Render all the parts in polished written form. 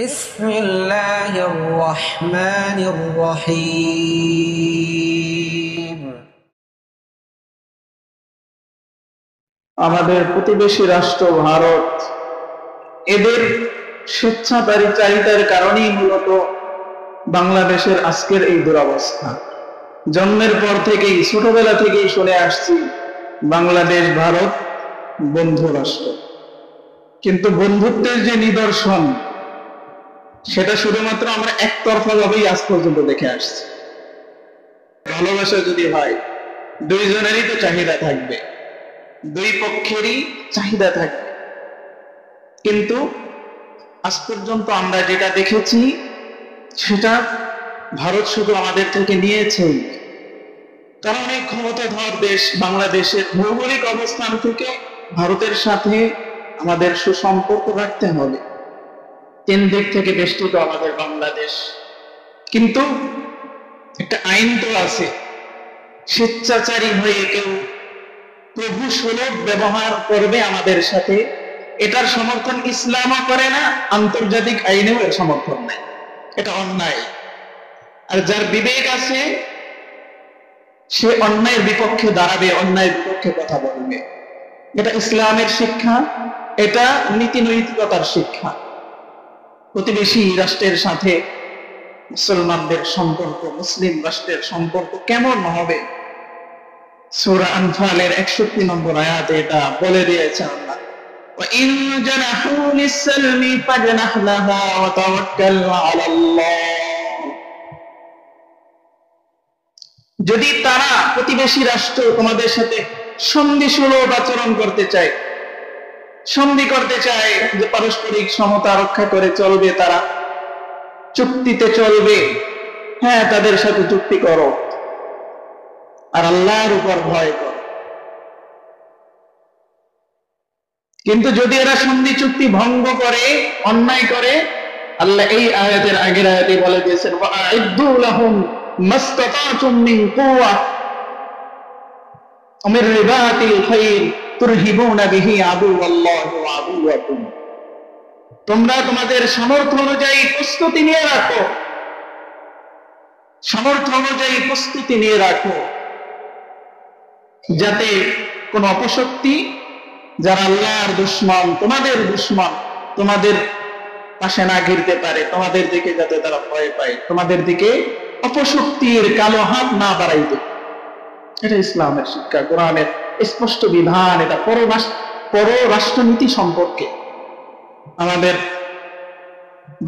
بسم الله الرحمن الرحيم আমাদের প্রতিবেশী রাষ্ট্র ভারত এদের স্বেচ্ছাচারী চাহিদার কারণেই মূলত বাংলাদেশের আজকের এই দুরবস্থা। জন্মের পর থেকেই ছোটবেলা থেকেই শুনে আসছি বাংলাদেশ ভারত বন্ধু রাষ্ট্র, কিন্তু বন্ধুত্বের যে নিদর্শন সেটা শুধুমাত্র আমরা একতরফা ভাবেই আজ পর্যন্ত দেখে আসছি। ভালোবাসা যদি হয় দুইজনেরই তো চাহিদা থাকবে, দুই পক্ষেরই চাহিদা থাকবে, কিন্তু আজ পর্যন্ত আমরা যেটা দেখেছি সেটা ভারত শুধু আমাদের থেকে নিয়েছেই। কারণ অনেক ক্ষমতাধর দেশ বাংলাদেশের ভৌগোলিক অবস্থান থেকে ভারতের সাথে আমাদের সুসম্পর্ক রাখতে হবে। 3 দিক থেকে বেষ্টিত আমাদের বাংলাদেশ, কিন্তু একটা আইন তো আছে, স্বেচ্ছাচারী হয়ে কেউ প্রভু সুলভ ব্যবহার করবে আমাদের সাথে, এটার সমর্থন ইসলামও করে না, আন্তর্জাতিক আইনেও এর সমর্থন নাই। এটা অন্যায়। আর যার বিবেক আছে সে অন্যায়ের বিপক্ষে দাঁড়াবে, অন্যায়ের বিপক্ষে কথা বলবে। এটা ইসলামের শিক্ষা, এটা নীতি নৈতিকতার শিক্ষা। প্রতিবেশী রাষ্ট্রের সাথে মুসলমানদের সম্পর্ক, মুসলিম রাষ্ট্রের সম্পর্ক কেমন হবে? সূরা আনফালের 61 নম্বর আয়াতে এটা বলে দিয়েছে আল্লাহ, وَإِن جَنَحُوا لِلسَّلْمِ فَاجْنَحْ لَهَا وَتَوَكَّلْ عَلَى اللَّهِ। যদি তারা প্রতিবেশী রাষ্ট্র তোমাদের সাথে সন্ধিসুলভ আচরণ করতে চায়, সন্ধি করতে চায়, যে পারস্পরিক সমতা রক্ষা করে চলবে, তারা চুক্তিতে চলবে, হ্যাঁ তাদের সাথে চুক্তি করো, আর আল্লাহর উপর ভয় করো। কিন্তু যদি এরা সন্ধি চুক্তি ভঙ্গ করে, অন্যায় করে, আল্লাহ এই আয়াতের আগের আয়াতে বলে দিয়েছেন, ওয়া'আইদ্দু লাহুম মাসতাতা'তুম মিন কুওয়া ওয়া মির রিবাতিল খাইল তুরহিবুনা বিহি আদুওয়াল্লাহি ওয়া আদুওয়াকুম। তোমরা তোমাদের সামর্থ্য অনুযায়ী প্রস্তুতি নিয়ে রাখো, সামর্থ্য অনুযায়ী প্রস্তুতি নিয়ে রাখো, যাতে কোন অপশক্তি, যারা আল্লাহর দুশমন, তোমাদের দুশমন, তোমাদের পাশে না ঘিরতে পারে, তোমাদের দিকে যাতে তারা ভয় পায়, তোমাদের দিকে অপশক্তির কালো হাত না বাড়াইতে। এটা ইসলামের শিক্ষা, কোরআনের স্পষ্ট বিধান। এটা পররাষ্ট্রনীতি সম্পর্কে। আমাদের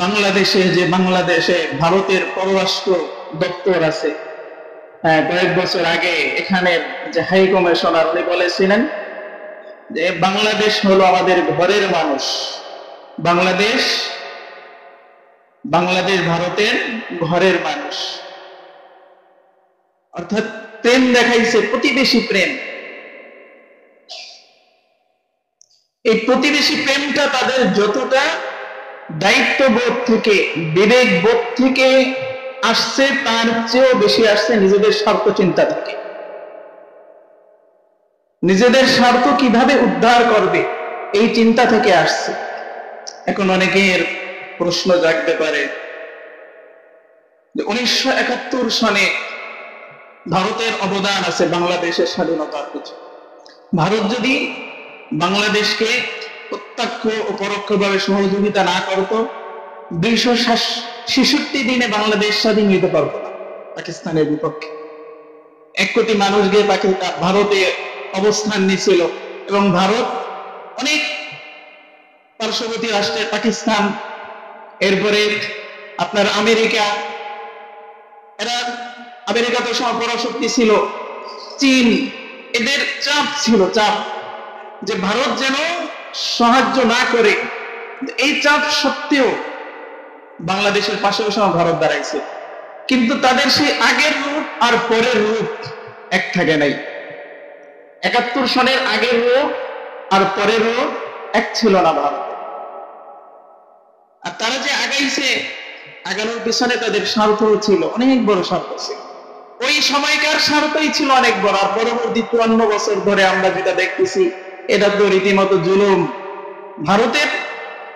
বাংলাদেশে ভারতের পররাষ্ট্র দপ্তর আছে, কয়েক বছর আগে এখানে যে হাই কমিশনার উনি বলেছিলেন যে বাংলাদেশ হলো আমাদের ঘরের মানুষ, বাংলাদেশ ভারতের ঘরের মানুষ। অর্থাৎ প্রেম দেখাইছে, প্রতিবেশী প্রেম। এই প্রতিবেশী প্রেমটা তাদের যতটা দায়িত্ববোধ থেকে, বিবেক বোধ থেকে আসছে, তার চেয়েও বেশি আসছে নিজেদের স্বার্থ চিন্তা থেকে। নিজেদের স্বার্থ কিভাবে উদ্ধার করবে এই চিন্তা থেকে আসছে। এখন অনেকের প্রশ্ন জাগতে পারে যে 1971 সনে ভারতের অবদান আছে বাংলাদেশের স্বাধীনতার পিছনে। ভারত যদি বাংলাদেশকে প্রত্যক্ষ ও পরোক্ষভাবে সহযোগিতা না করত, 266 দিনে বাংলাদেশ স্বাধীন হতে পারত না পাকিস্তানের বিপক্ষে। 1 কোটি মানুষ গিয়ে ভারতে অবস্থান নিয়েছিল, এবং ভারত অনেক পার্শ্ববর্তী রাষ্ট্রের পাকিস্তান, এরপরে আপনার আমেরিকা, আমেরিকা তো পরাশক্তি ছিল, চীন, এদের চাপ ছিল, যে ভারত যেন সাহায্য না করে। এই চাপ সত্ত্বেও বাংলাদেশের পাশেও ভারত দাঁড়াইছে, কিন্তু তাদের সেই আগের রূপ আর পরের রূপ এক থাকে নাই। 71 সনের আগের রূপ আর পরের রূপ এক ছিল না ভারত। আর তারা যে আগাইছে, আগানোর পিছনে তাদের স্বার্থ ছিল, অনেক বড় স্বার্থ ছিল। ওই সময়কার স্বার্থই ছিল অনেক বড়। আর পরবর্তী 54 বছর ধরে আমরা যেটা দেখতেছি, এটা তো রীতিমতো জুলুম। ভারতের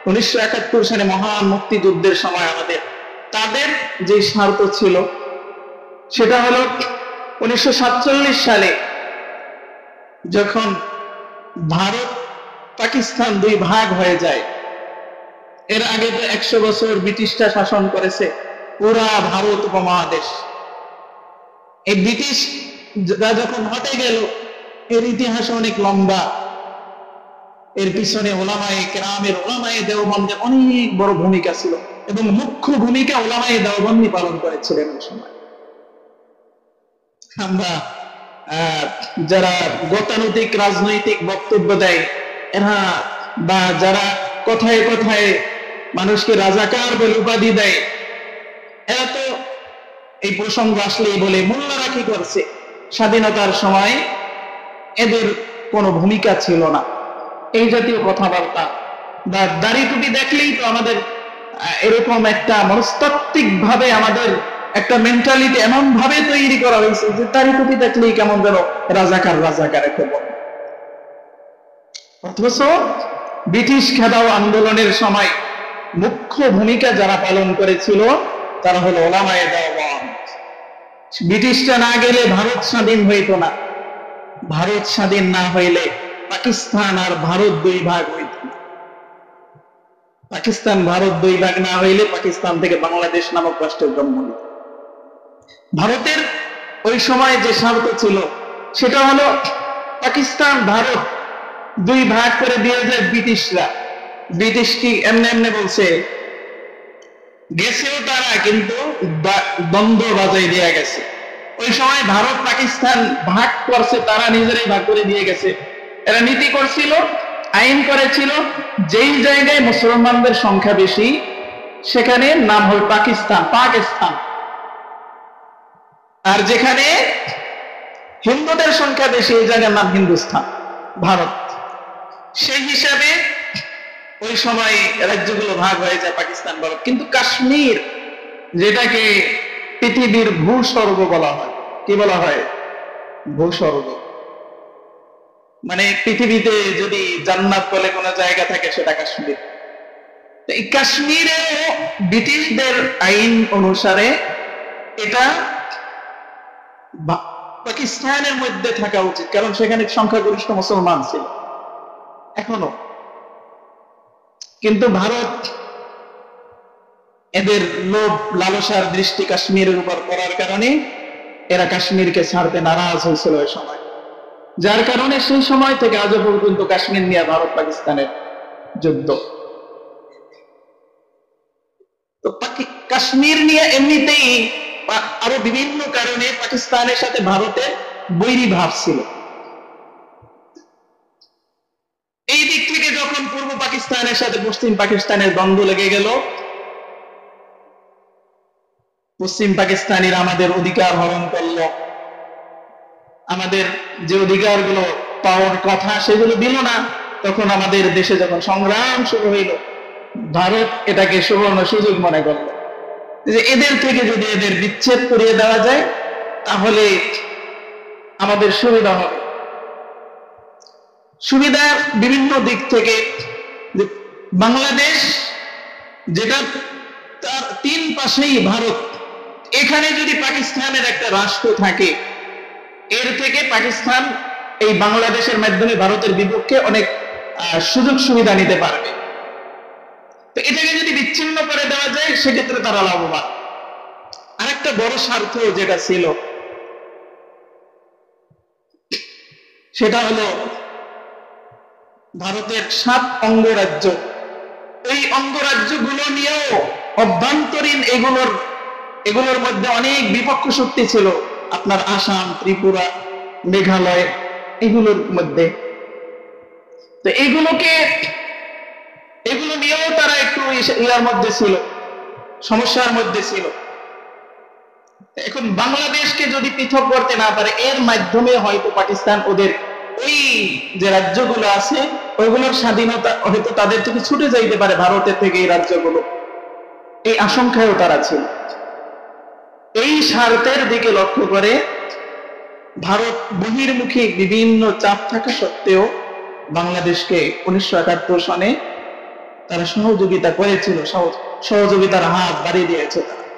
1971 সালে মহান মুক্তিযুদ্ধের সময় তাদের যে স্বার্থ ছিল সেটা হলো 1947 সালে যখন ভারত পাকিস্তান দুই ভাগ হয়ে যায়। এর আগে তো 100 বছর ব্রিটিশরা শাসন করেছে পুরা ভারত উপমহাদেশ। এই ব্রিটিশ যখন হটে গেল, এর ইতিহাস অনেক লম্বা। এর পিছনে ওলামায়ে কেরামের, ওলামায়ে দেওবন্দের অনেক বড় ভূমিকা ছিল এবং মুখ্য ভূমিকা ওলামায়ে দেওবন্দি পালন করেছিলেন ওই সময়। আমরা যারা গতানুগতিক রাজনৈতিক বক্তব্য দেয় এরা, বা যারা কথায় কথায় মানুষকে রাজাকার বলে উপাধি দেয়, এরা তো এই প্রসঙ্গ আসলেই বলে মোল্লারা কি করছে। স্বাধীনতার সময় এদের কোনো ভূমিকা ছিল না, এই জাতীয় কথাবার্তা বা দাড়ি টুপি দেখলেই তো আমাদের এরকম একটা মনস্তাত্ত্বিক ভাবে আমাদের একটা মেন্টালিটি এমন ভাবে তৈরি করা হয়েছে যে দাড়ি টুপি দেখলেই কেমন যেন রাজাকার রাজাকার একটা বলে। অথচ ব্রিটিশ খেদাও আন্দোলনের সময় মুখ্য ভূমিকা যারা পালন করেছিল তারা হলো ওলামায়ে দেওবন্দ। ব্রিটিশরা না গেলে ভারত স্বাধীন হইত না, ভারত স্বাধীন না হইলে পাকিস্তান আর ভারত দুই ভাগ হইত না, পাকিস্তান ভারত দুই ভাগ না হইলে পাকিস্তান থেকে বাংলাদেশ নামক রাষ্ট্রের জন্ম নিত। ভারতের ওই সময় যে স্বার্থ ছিল সেটা হলো পাকিস্তান ভারত দুই ভাগ করে দিয়ে যায় ব্রিটিশরা। ব্রিটিশ কি এমনি এমনি বলছে, গেছেও তারা, কিন্তু দ্বন্দ্ব বাজাই দিয়ে গেছে। ওই সময় ভারত পাকিস্তান ভাগ করছে, তারা নিজেরাই ভাগ করে দিয়ে গেছে। এরা নীতি করছিল, আইন করেছিল, যেই জায়গায় মুসলমানদের সংখ্যা বেশি সেখানে নাম হল পাকিস্তান, পাকিস্তান, আর যেখানে হিন্দুদের সংখ্যা বেশি এই জায়গার নাম হিন্দুস্তান, ভারত। সেই হিসাবে ওই সময় রাজ্যগুলো ভাগ হয়ে যায় পাকিস্তান ভারত। কিন্তু কাশ্মীর, যেটাকে পৃথিবীর ভূস্বর্গ বলা হয়, কি বলা হয়? ভূস্বর্গ। মানে পৃথিবীতে যদি জান্নাত বলে কোন জায়গা থাকে সেটা কাশ্মীর। এই কাশ্মীরে ব্রিটিশদের আইন অনুসারে এটা পাকিস্তানের মধ্যে থাকা উচিত, কারণ সেখানে সংখ্যাগরিষ্ঠ মুসলমান ছিল এখনো। কিন্তু ভারত এদের লোভ লালসার দৃষ্টি কাশ্মীরের উপর পড়ার কারণে এরা কাশ্মীরকে ছাড়তে নারাজ হয়েছিল ওই সময়। যার কারণে সেই সময় থেকে আজও পর্যন্ত কাশ্মীর নিয়ে ভারত পাকিস্তানের যুদ্ধ। তো কাশ্মীর নিয়ে এমনিতেই আরো বিভিন্ন কারণে পাকিস্তানের সাথে ভারতের বৈরী ভাব ছিল। এই দিক থেকে যখন পূর্ব পাকিস্তানের সাথে পশ্চিম পাকিস্তানের দ্বন্দ্ব লেগে গেল, পশ্চিম পাকিস্তানিরা আমাদের অধিকার হরণ করলো, আমাদের যে অধিকারগুলো পাওয়ার কথা সেগুলো দিল না। তখন আমাদের দেশে যখন সংগ্রাম শুরু হইল, ভারত এটাকে সুবর্ণ সুযোগ মনে করল যে এদের থেকে যদি এদের বিচ্ছেদ করিয়ে দেওয়া যায় তাহলে আমাদের সুবিধা হবে। সুবিধার বিভিন্ন দিক থেকে বাংলাদেশ, যেটা তার তিন পাশেই ভারত, এখানে যদি পাকিস্তানের একটা রাষ্ট্র থাকে, এর থেকে পাকিস্তান এই বাংলাদেশের মাধ্যমে ভারতের বিপক্ষে অনেক সুযোগ সুবিধা নিতে পারবে। তো এটাকে যদি বিচ্ছিন্ন করে দেওয়া যায় সেক্ষেত্রে তারা লাভবান। আরেকটা বড় স্বার্থ যেটা ছিল সেটা হলো ভারতের 7 অঙ্গরাজ্য, এই অঙ্গরাজ্যগুলো নিয়েও অভ্যন্তরীণ এগুলোর মধ্যে অনেক বিপক্ষ শক্তি ছিল। আপনার আসাম, ত্রিপুরা, মেঘালয়, এগুলোর মধ্যে। তো এগুলো নিয়েও তারা একটু ইয়ার মধ্যে ছিল, সমস্যার মধ্যে ছিল। এখন বাংলাদেশকে যদি পৃথক করতে না পারে, এর মাধ্যমে হয়তো পাকিস্তান ওদের ওই যে রাজ্যগুলো আছে ওইগুলোর স্বাধীনতা হয়তো তাদের থেকে ছুটে যাইতে পারে ভারতের থেকে এই রাজ্যগুলো, এই আশঙ্কায়ও তারা ছিল। এই স্বার্থের দিকে লক্ষ্য করে ভারত বহির্মুখী বিভিন্ন চাপ থাকা সত্ত্বেও বাংলাদেশকে 1971 সনে তারা সহযোগিতা করেছিল, সহযোগিতার হাত বাড়িয়ে দিয়েছে তারা।